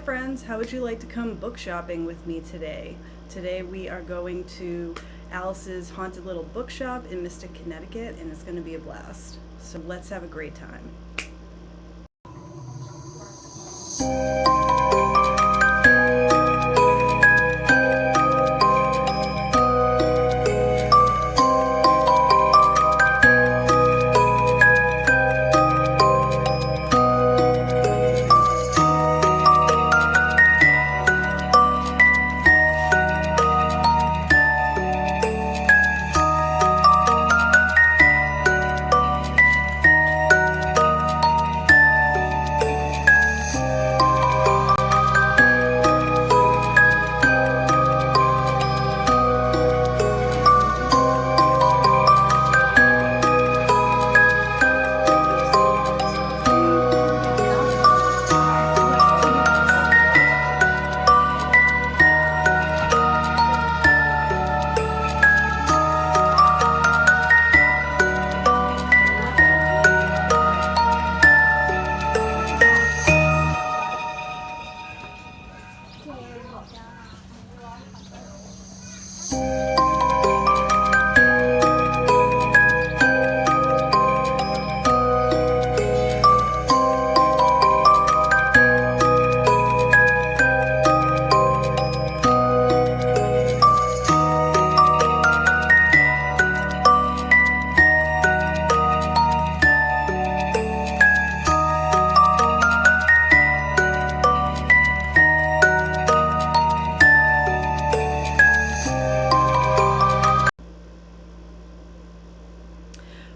friends, how would you like to come book shopping with me today? Today we are going to Alice's Haunted Little Bookshop in Mystic, Connecticut, and it's going to be a blast. So let's have a great time.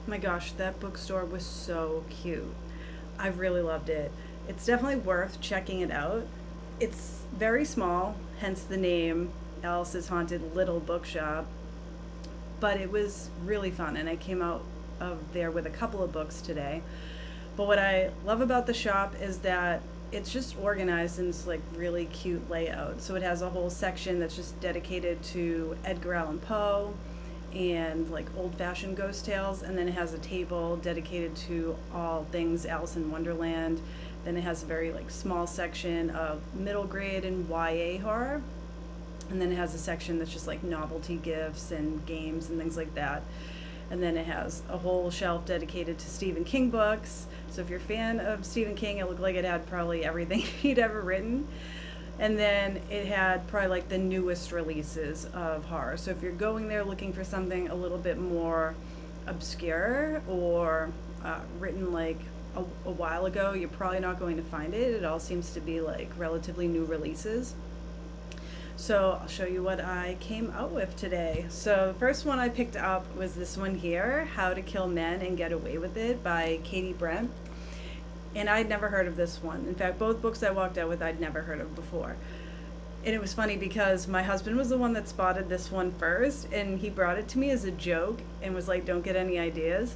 My gosh, that bookstore was so cute. I really loved it. It's definitely worth checking it out. It's very small, hence the name Alice's Haunted Little Bookshop, but it was really fun and I came out of there with a couple of books today. But what I love about the shop is that it's just organized in this like really cute layout. So it has a whole section that's just dedicated to Edgar Allan Poe and like old-fashioned ghost tales, and then it has a table dedicated to all things Alice in Wonderland. Then it has a very like small section of middle grade and YA horror, and then it has a section that's just like novelty gifts and games and things like that. And then it has a whole shelf dedicated to Stephen King books. So if you're a fan of Stephen King, it looked like it had probably everything he'd ever written. And then it had probably like the newest releases of horror. So if you're going there looking for something a little bit more obscure or written like a while ago, you're probably not going to find it. It all seems to be like relatively new releases. So I'll show you what I came out with today. So the first one I picked up was this one here, How to Kill Men and Get Away with It by Katie Brent. And I'd never heard of this one. In fact, both books I walked out with I'd never heard of before. And it was funny because my husband was the one that spotted this one first, and he brought it to me as a joke and was like, don't get any ideas.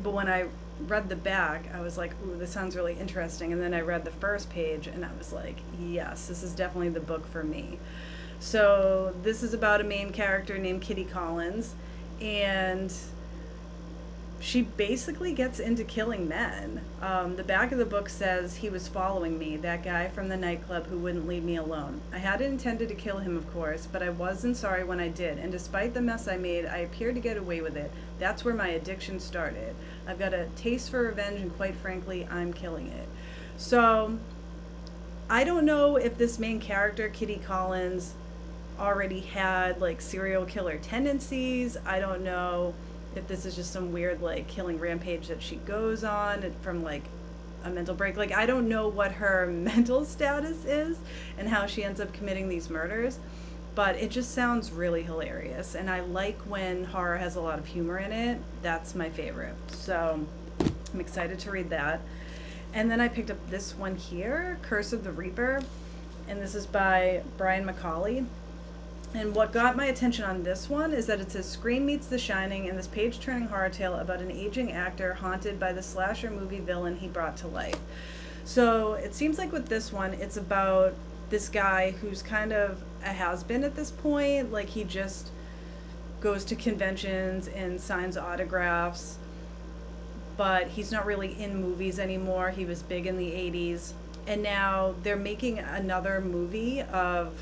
But when I read the back, I was like, ooh, this sounds really interesting. And then I read the first page and I was like, yes, this is definitely the book for me. So this is about a main character named Kitty Collins, and she basically gets into killing men. The back of the book says, he was following me, that guy from the nightclub who wouldn't leave me alone. I hadn't intended to kill him, of course, but I wasn't sorry when I did. And despite the mess I made, I appeared to get away with it. That's where my addiction started. I've got a taste for revenge, and quite frankly, I'm killing it. So I don't know if this main character, Kitty Collins, already had like serial killer tendencies. I don't know if this is just some weird like killing rampage that she goes on from like a mental break. Like, I don't know what her mental status is and how she ends up committing these murders, but it just sounds really hilarious. And I like when horror has a lot of humor in it. That's my favorite. So I'm excited to read that. And then I picked up this one here, Curse of the Reaper, and this is by Brian McCauley. And what got my attention on this one is that it says Scream meets The Shining in this page-turning horror tale about an aging actor haunted by the slasher movie villain he brought to life. So it seems like with this one, it's about this guy who's kind of a has-been at this point. Like, he just goes to conventions and signs autographs, but he's not really in movies anymore. He was big in the 80s, And now they're making another movie of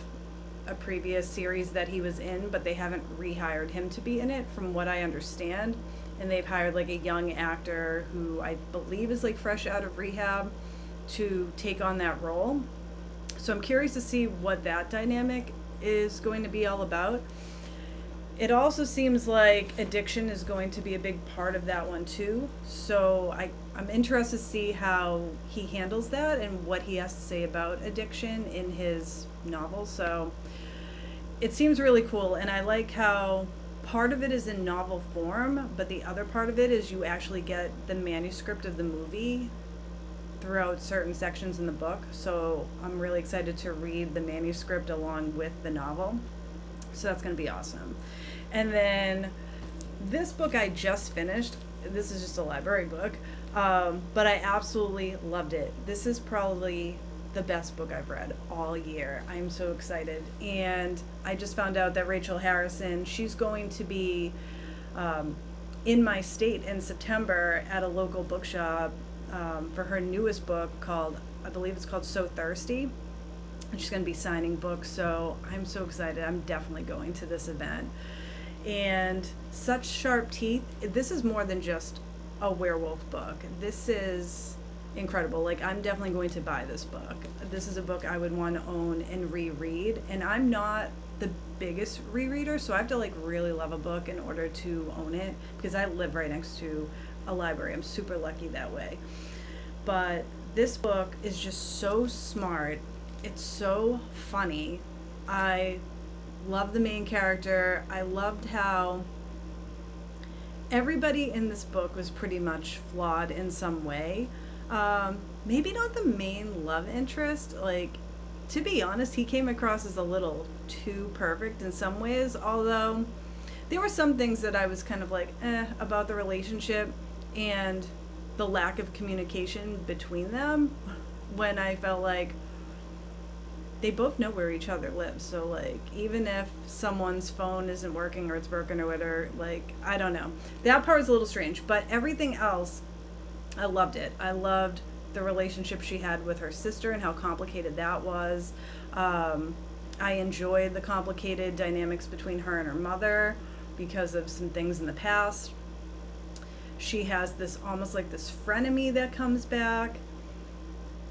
a previous series that he was in, but they haven't rehired him to be in it, from what I understand. And they've hired like a young actor who I believe is like fresh out of rehab to take on that role. So I'm curious to see what that dynamic is going to be all about. It also seems like addiction is going to be a big part of that one too. So I'm interested to see how he handles that and what he has to say about addiction in his novel. So it seems really cool, and I like how part of it is in novel form, but the other part of it is you actually get the manuscript of the movie throughout certain sections in the book. So I'm really excited to read the manuscript along with the novel. So that's going to be awesome. And then this book I just finished. This is just a library book, but I absolutely loved it. This is probably the best book I've read all year. I'm so excited. And I just found out that Rachel Harrison, she's going to be in my state in September at a local bookshop for her newest book called, I believe it's called So Thirsty. And she's going to be signing books, so I'm so excited. I'm definitely going to this event. And such sharp teeth. This is more than just a werewolf book. This is incredible. Like, I'm definitely going to buy this book. This is a book I would want to own and reread. And I'm not the biggest rereader, so I have to like really love a book in order to own it, because I live right next to a library. I'm super lucky that way. But this book is just so smart. It's so funny. I love the main character. I loved how everybody in this book was pretty much flawed in some way. Maybe not the main love interest. Like, to be honest, he came across as a little too perfect in some ways, although there were some things that I was kind of like, about the relationship and the lack of communication between them, when I felt like they both know where each other lives. So like, even if someone's phone isn't working or it's broken or whatever, like, I don't know. That part was a little strange, but everything else, I loved it. I loved the relationship she had with her sister and how complicated that was. I enjoyed the complicated dynamics between her and her mother because of some things in the past. She has this almost like this frenemy that comes back,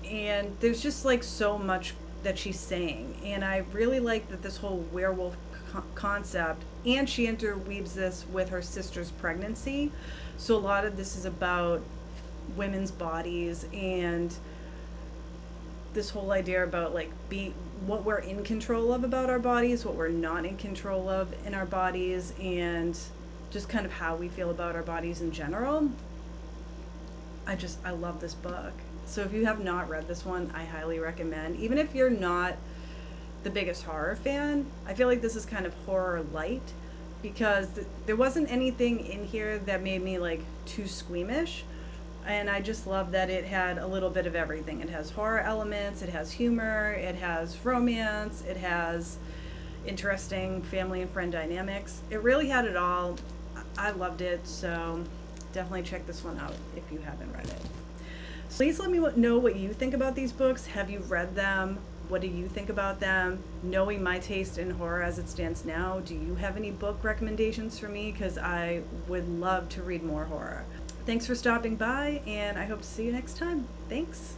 and there's just like so much that she's saying. And I really like that this whole werewolf concept, and she interweaves this with her sister's pregnancy. So a lot of this is about women's bodies and this whole idea about like what we're in control of about our bodies, what we're not in control of in our bodies, and just kind of how we feel about our bodies in general. I love this book. So if you have not read this one, I highly recommend. Even if you're not the biggest horror fan, I feel like this is kind of horror light, because there wasn't anything in here that made me like too squeamish. And I just love that it had a little bit of everything. It has horror elements, it has humor, it has romance, it has interesting family and friend dynamics. It really had it all. I loved it, so definitely check this one out if you haven't read it. So please let me know what you think about these books. Have you read them? What do you think about them? Knowing my taste in horror as it stands now, do you have any book recommendations for me? Because I would love to read more horror. Thanks for stopping by, and I hope to see you next time. Thanks.